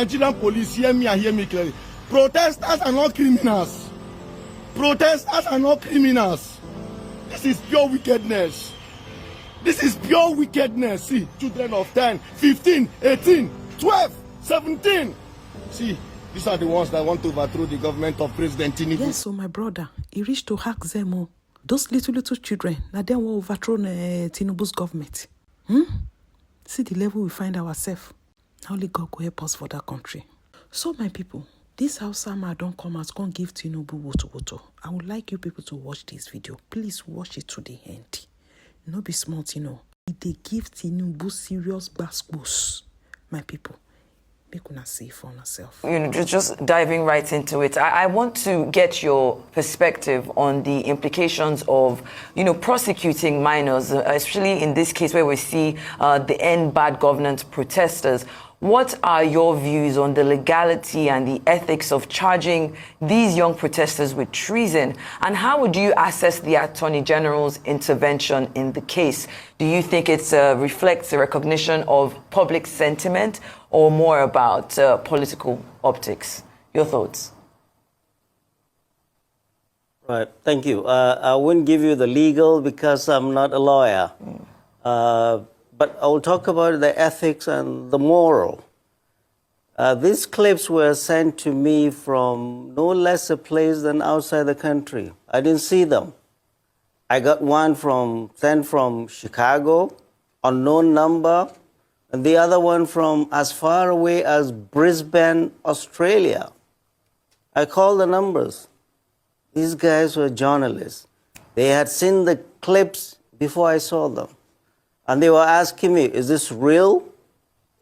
Nigerian police, hear me and hear me clearly. Protesters are not criminals. Protesters are not criminals. This is pure wickedness. This is pure wickedness. See, children of 10, 15, 18, 12, 17. See, these are the ones that want to overthrow the government of President Tinubu. Yes, so my brother, he reached to hack them all. Those little children, now they will overthrow Tinubu's government. See the level we find ourselves. Only God will help us for that country. So my people, this Hausa man don't come out, can't give Tinubu woto. I would like you people to watch this video. Please watch it to the end. No be smart, They give Tinubu serious baskos. My people, make una see for yourself. Just diving right into it, I want to get your perspective on the implications of, prosecuting minors, especially in this case where we see the End Bad Governance protesters. What are your views on the legality and the ethics of charging these young protesters with treason? And how would you assess the Attorney General's intervention in the case? Do you think it reflects a recognition of public sentiment or more about political optics? Your thoughts? Right, thank you. I wouldn't give you the legal because I'm not a lawyer. But I will talk about the ethics and the moral. These clips were sent to me from no less a place than outside the country. I didn't see them. I got one sent from Chicago, unknown number, and the other one from as far away as Brisbane, Australia. I called the numbers. These guys were journalists. They had seen the clips before I saw them. And they were asking me, is this real?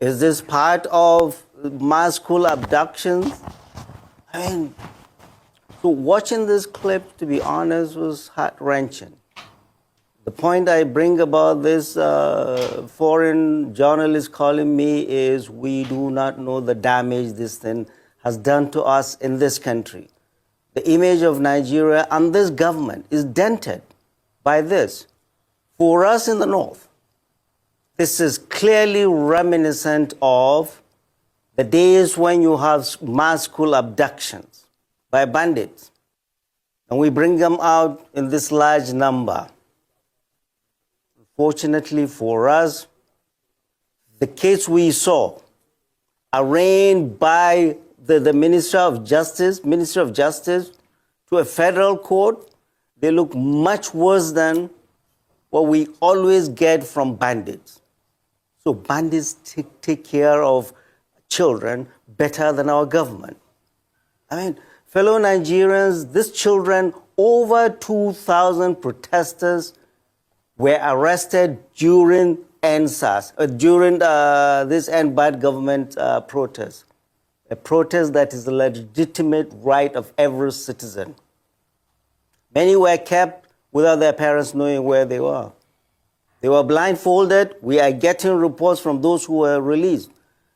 Is this part of mass school abductions? So watching this clip, to be honest, was heart-wrenching. The point I bring about this foreign journalist calling me is we do not know the damage this thing has done to us in this country. The image of Nigeria and this government is dented by this. For us in the North, this is clearly reminiscent of the days when you have mass school abductions by bandits. And we bring them out in this large number. Fortunately for us, the case we saw, arraigned by the Minister of Justice to a federal court, they look much worse than what we always get from bandits. So bandits take care of children better than our government. Fellow Nigerians, these children, over 2,000 protesters were arrested during EndSARS, during this End Bad Government protest, a protest that is a legitimate right of every citizen. Many were kept without their parents knowing where they were. They were blindfolded. We are getting reports from those who were released.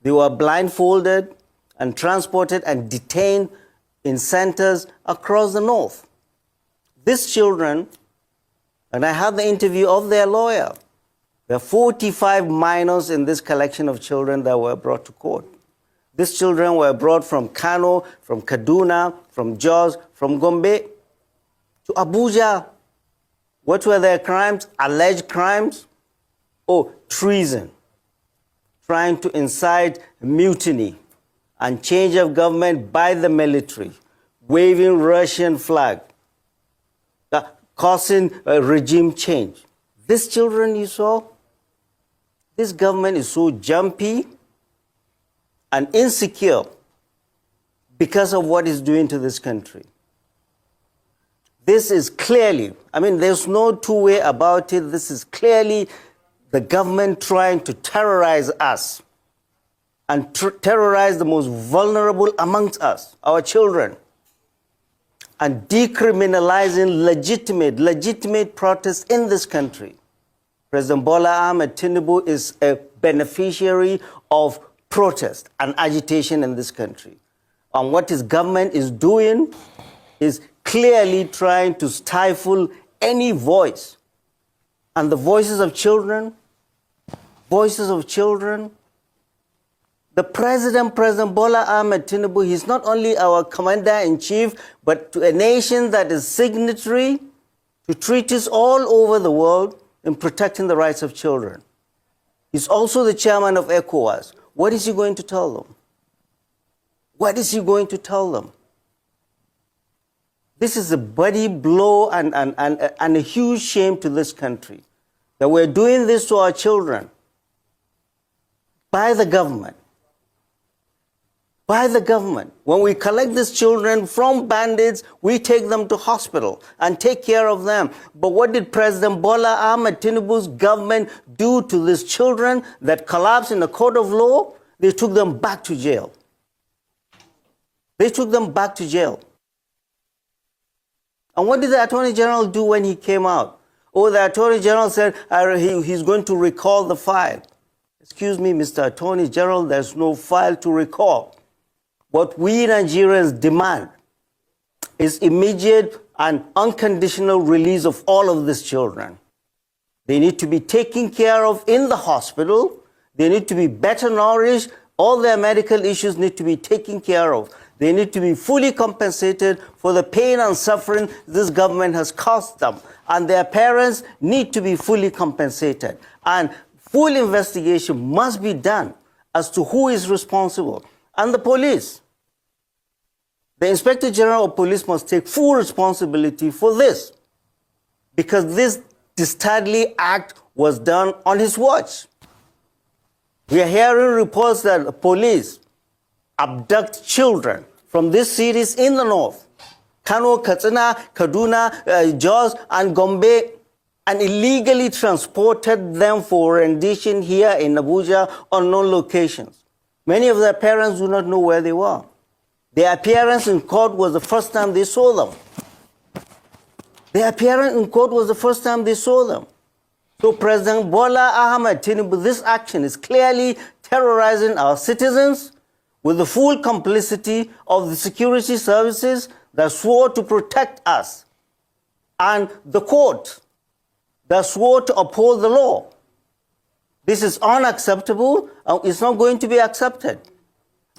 They were blindfolded and transported and detained in centers across the North. These children, and I had the interview of their lawyer, there are 45 minors in this collection of children that were brought to court. These children were brought from Kano, from Kaduna, from Jos, from Gombe to Abuja. What were their crimes? Alleged crimes? Treason. Trying to incite mutiny and change of government by the military, waving Russian flag, causing a regime change. These children you saw, this government is so jumpy and insecure because of what it's doing to this country. This is clearly, there's no two-way about it. This is clearly the government trying to terrorize us and terrorize the most vulnerable amongst us, our children, and decriminalizing legitimate protests in this country. President Bola Ahmed Tinubu is a beneficiary of protest and agitation in this country. And what his government is doing is clearly trying to stifle any voice. And the voices of children, The President Bola Ahmed Tinubu, he's not only our commander-in-chief, but to a nation that is signatory to treaties all over the world in protecting the rights of children. He's also the chairman of ECOWAS. What is he going to tell them? What is he going to tell them? This is a bloody blow and a huge shame to this country, that we're doing this to our children by the government. By the government. When we collect these children from bandits, we take them to hospital and take care of them. But what did President Bola Ahmed Tinubu's government do to these children that collapsed in a court of law? They took them back to jail. They took them back to jail. And what did the Attorney General do when he came out? Oh, the Attorney General said he's going to recall the file. Excuse me, Mr. Attorney General, there's no file to recall. What we Nigerians demand is immediate and unconditional release of all of these children. They need to be taken care of in the hospital. They need to be better nourished. All their medical issues need to be taken care of. They need to be fully compensated for the pain and suffering this government has caused them. And their parents need to be fully compensated. And full investigation must be done as to who is responsible. And the police. The Inspector General of Police must take full responsibility for this, because this dastardly act was done on his watch. We are hearing reports that police abduct children from these cities in the north, Kano, Katsina, Kaduna, Jos, and Gombe, and illegally transported them for rendition here in Abuja on known locations. Many of their parents do not know where they were. Their appearance in court was the first time they saw them. Their appearance in court was the first time they saw them. So President Bola Ahmed Tinubu, this action is clearly terrorizing our citizens with the full complicity of the security services that swore to protect us and the court that swore to uphold the law. This is unacceptable and it's not going to be accepted.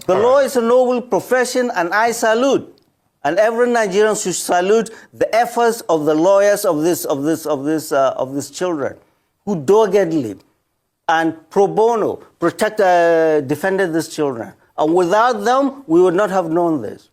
The law is a noble profession and I salute, and every Nigerian should salute the efforts of the lawyers of these children who doggedly and pro bono defended these children. And without them, we would not have known this.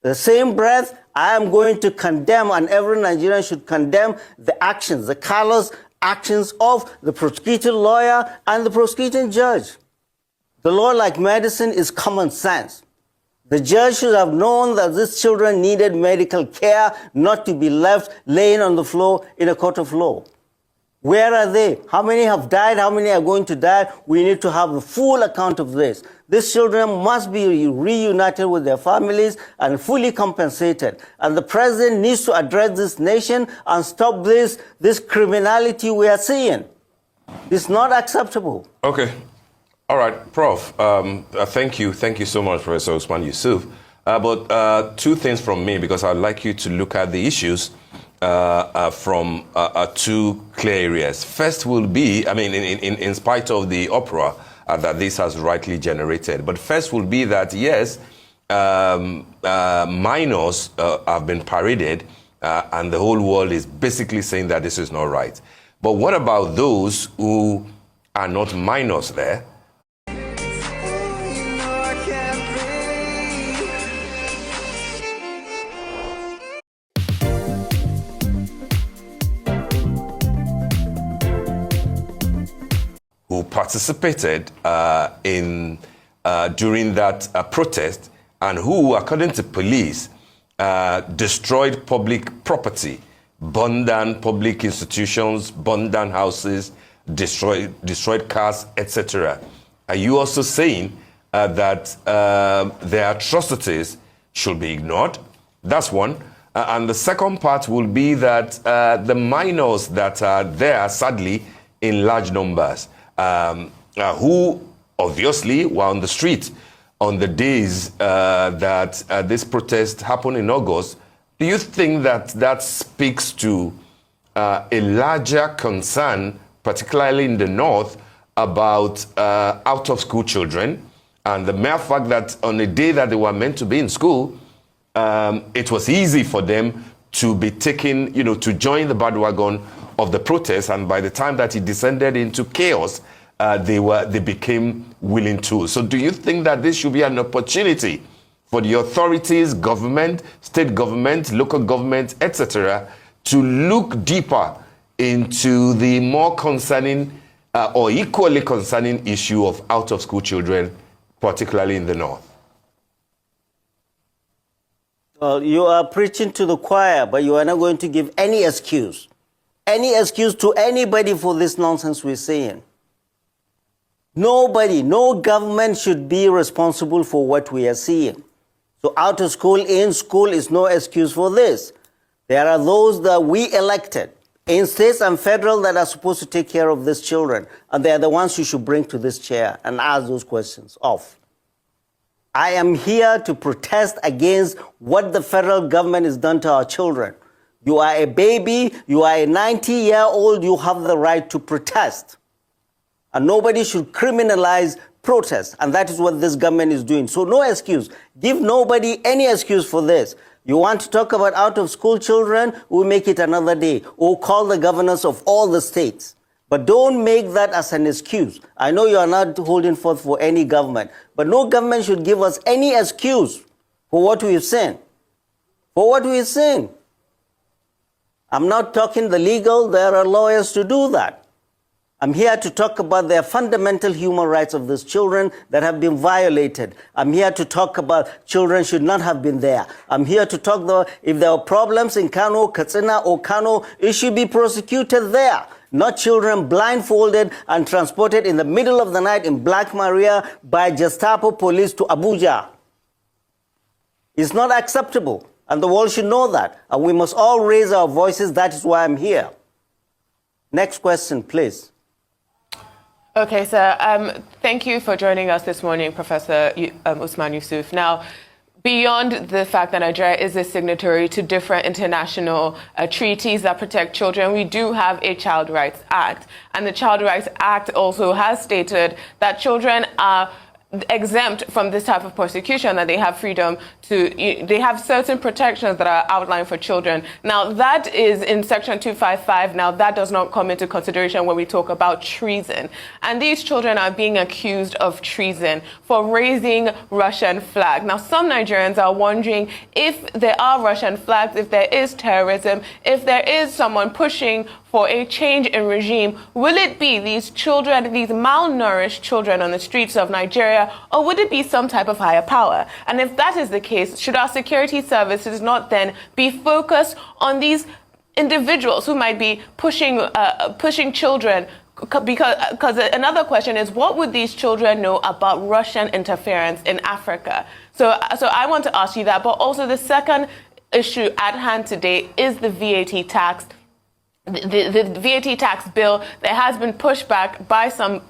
The same breath, I am going to condemn, and every Nigerian should condemn the actions, the callous actions of the prosecuting lawyer and the prosecuting judge. The law, like medicine, is common sense. The judge should have known that these children needed medical care, not to be left laying on the floor in a court of law. Where are they? How many have died? How many are going to die? We need to have the full account of this. These children must be reunited with their families and fully compensated. And the president needs to address this nation and stop this criminality we are seeing. It's not acceptable. Okay. All right, Prof. Thank you so much, Professor Usman Yusuf. But two things from me, because I'd like you to look at the issues from two clear areas. First will be, I mean, in spite of the uproar that this has rightly generated, but first will be that, yes, minors have been paraded and the whole world is basically saying that this is not right. But what about those who are not minors there? Who participated during that protest and who, according to police, destroyed public property, burned down public institutions, burned down houses, destroyed cars, etc. Are you also saying that their atrocities should be ignored? That's one. And the second part will be that the minors that are there, sadly, in large numbers, who obviously were on the street on the days that this protest happened in August, do you think that speaks to a larger concern, particularly in the north, about out-of-school children And the mere fact that on the day that they were meant to be in school, it was easy for them to be taken, to join the bandwagon of the protest. And by the time that it descended into chaos, they became willing tools. So do you think that this should be an opportunity for the authorities, government, state government, local government, etc., to look deeper into the more concerning or equally concerning issue of out-of-school children, particularly in the north? Well, you are preaching to the choir, but you are not going to give any excuse to anybody for this nonsense we're saying. Nobody, no government should be responsible for what we are seeing. So out of school, in school is no excuse for this. There are those that we elected in states and federal that are supposed to take care of these children. And they are the ones you should bring to this chair and ask those questions of. I am here to protest against what the federal government has done to our children. You are a baby, you are a 90-year-old, you have the right to protest. And nobody should criminalize protest. And that is what this government is doing. So no excuse. Give nobody any excuse for this. You want to talk about out-of-school children? We'll make it another day. Or call the governors of all the states. But don't make that as an excuse. I know you are not holding forth for any government, but no government should give us any excuse for what we've seen. For what we've seen. I'm not talking the legal, there are lawyers to do that. I'm here to talk about the fundamental human rights of these children that have been violated. I'm here to talk about children should not have been there. I'm here to talk about if there are problems in Kano, Katsina, or Kano, it should be prosecuted there. Not children blindfolded and transported in the middle of the night in Black Maria by Gestapo police to Abuja. It's not acceptable, and the world should know that. And we must all raise our voices. That is why I'm here. Next question, please. Okay, sir. Thank you for joining us this morning, Professor Usman Yusuf. Now, beyond the fact that Nigeria is a signatory to different international treaties that protect children, we do have a Child Rights Act. And the Child Rights Act also has stated that children are exempt from this type of persecution, that they have freedom to, they have certain protections that are outlined for children. Now, that is in Section 255. Now, that does not come into consideration when we talk about treason. And these children are being accused of treason for raising Russian flag. Now, some Nigerians are wondering if there are Russian flags, if there is terrorism, if there is someone pushing for a change in regime, will it be these children, these malnourished children on the streets of Nigeria, or would it be some type of higher power? And if that is the case, should our security services not then be focused on these individuals who might be pushing children? Because another question is, what would these children know about Russian interference in Africa? So I want to ask you that. But also the second issue at hand today is the VAT tax. The VAT tax bill that has been pushed back by some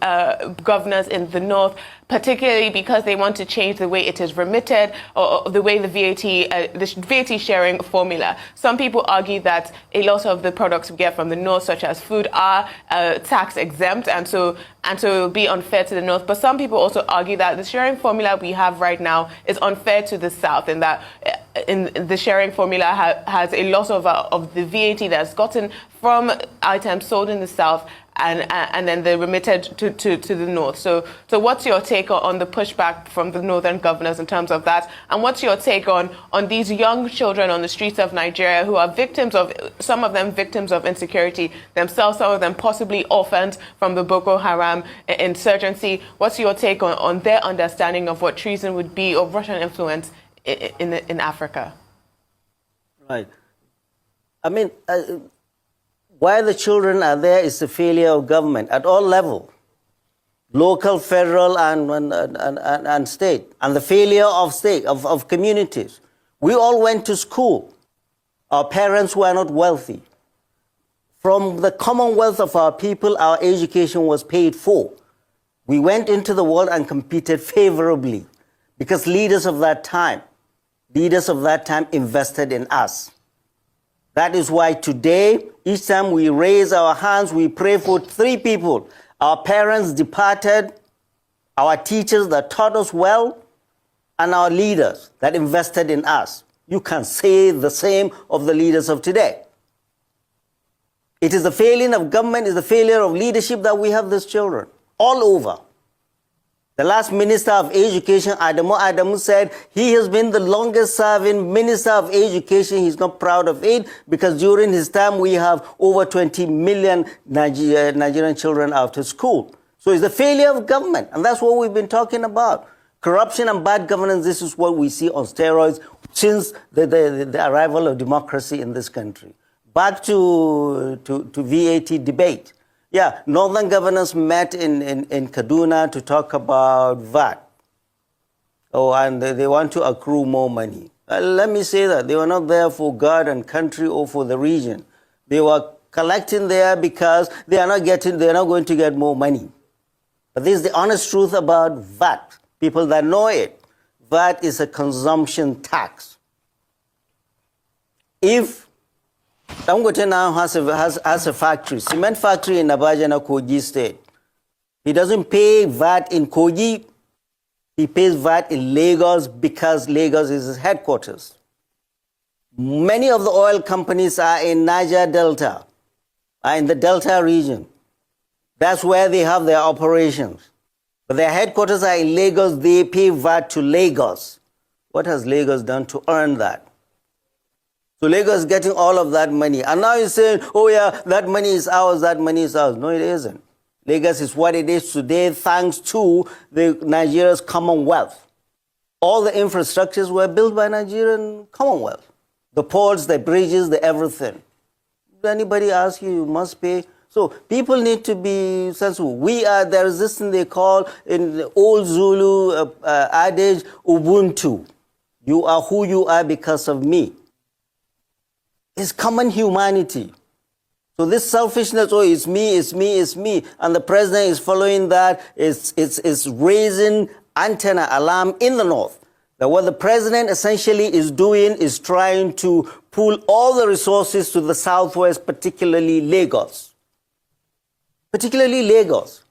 governors in the north, particularly because they want to change the way it is remitted or the way the VAT sharing formula. Some people argue that a lot of the products we get from the north, such as food, are tax exempt, and so it will be unfair to the north. But some people also argue that the sharing formula we have right now is unfair to the south, in that in the sharing formula has a lot of the VAT that's gotten from items sold in the south and then they're remitted to the north. So what's your take on the pushback from the northern governors in terms of that? And what's your take on these young children on the streets of Nigeria who are victims of, some of them victims of insecurity themselves, some of them possibly orphaned from the Boko Haram insurgency? What's your take on their understanding of what treason would be, or Russian influence in Africa? Right. I mean, why the children are there is the failure of government at all levels, local, federal, and state, and the failure of communities. We all went to school. Our parents were not wealthy. From the commonwealth of our people, our education was paid for. We went into the world and competed favorably because leaders of that time invested in us. That is why today, each time we raise our hands, we pray for three people. Our parents departed, our teachers that taught us well, and our leaders that invested in us. You can say the same of the leaders of today. It is the failing of government, it's the failure of leadership that we have these children all over. The last Minister of Education, Adamu said he has been the longest serving Minister of Education. He's not proud of it because during his time we have over 20 million Nigerian children out of school. So it's the failure of government, and that's what we've been talking about. Corruption and bad governance, this is what we see on steroids since the arrival of democracy in this country. Back to VAT debate. Yeah, northern governors met in Kaduna to talk about VAT. Oh, and they want to accrue more money. Let me say that they were not there for God and country or for the region. They were collecting there because they are not going to get more money. But this is the honest truth about VAT. People that know it, VAT is a consumption tax. If Dangote now has a factory, cement factory in Abajana, Kogi State. He doesn't pay VAT in Kogi. He pays VAT in Lagos because Lagos is his headquarters. Many of the oil companies are in Niger Delta, are in the Delta region. That's where they have their operations. But their headquarters are in Lagos. They pay VAT to Lagos. What has Lagos done to earn that? So Lagos is getting all of that money. And now you're saying, oh yeah, that money is ours, that money is ours. No, it isn't. Lagos is what it is today thanks to Nigeria's Commonwealth. All the infrastructures were built by Nigerian Commonwealth. The ports, the bridges, the everything. If anybody asks you, you must pay. So people need to be sensible. There is this thing they call in the old Zulu adage, Ubuntu. You are who you are because of me. It's common humanity. So this selfishness, oh, it's me, it's me, it's me, and the president is following that, it's raising antenna alarm in the north. That what the president essentially is doing is trying to pull all the resources to the southwest, particularly Lagos. Particularly Lagos.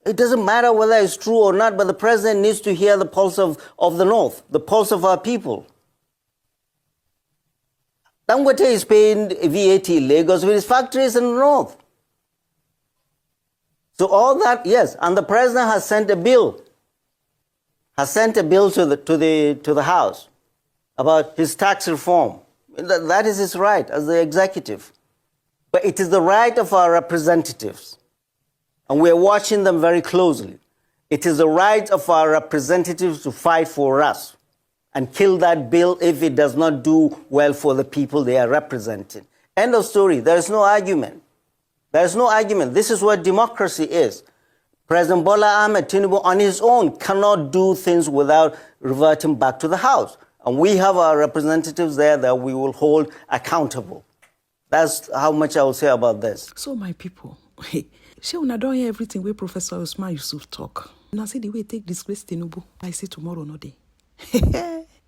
It doesn't matter whether it's true or not, but the president needs to hear the pulse of the north, the pulse of our people. Dangote is paying VAT in Lagos with his factories in the north. So all that, yes, and the president has sent a bill. To the House about his tax reform. That is his right as the executive. But it is the right of our representatives, and we are watching them very closely. It is the right of our representatives to fight for us and kill that bill if it does not do well for the people they are representing. End of story. There is no argument. There is no argument. This is what democracy is. President Bola Ahmed Tinubu on his own cannot do things without reverting back to the House. And we have our representatives there that we will hold accountable. That's how much I will say about this. So my people, she una don't hear everything where Professor Usman Yusuf talk. Now see the way take disgrace Tinubu. I say tomorrow no day.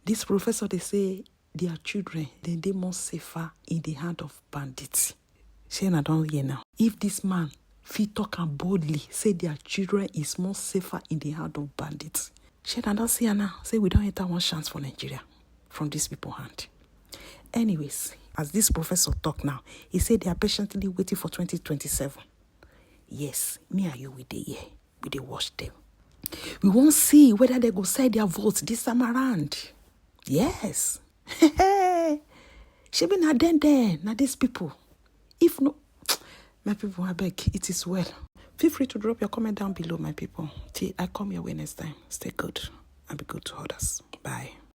This professor, they say their children, they more safer in the hand of bandits. She una don't hear now. If this man fit talk and boldly say their children is more safer in the hand of bandits, she don't see her now. Say we don't enter one chance for Nigeria from these people hand. Anyways, as this professor talk now, he said they are patiently waiting for 2027. Yes, me and you we dey here. We dey watch them. We won't see whether they go sell their votes this time around. Yes. She be na then, na these people. If no, my people, I beg, it is well. Feel free to drop your comment down below, my people. Till I come your way next time. Stay good and be good to others. Bye.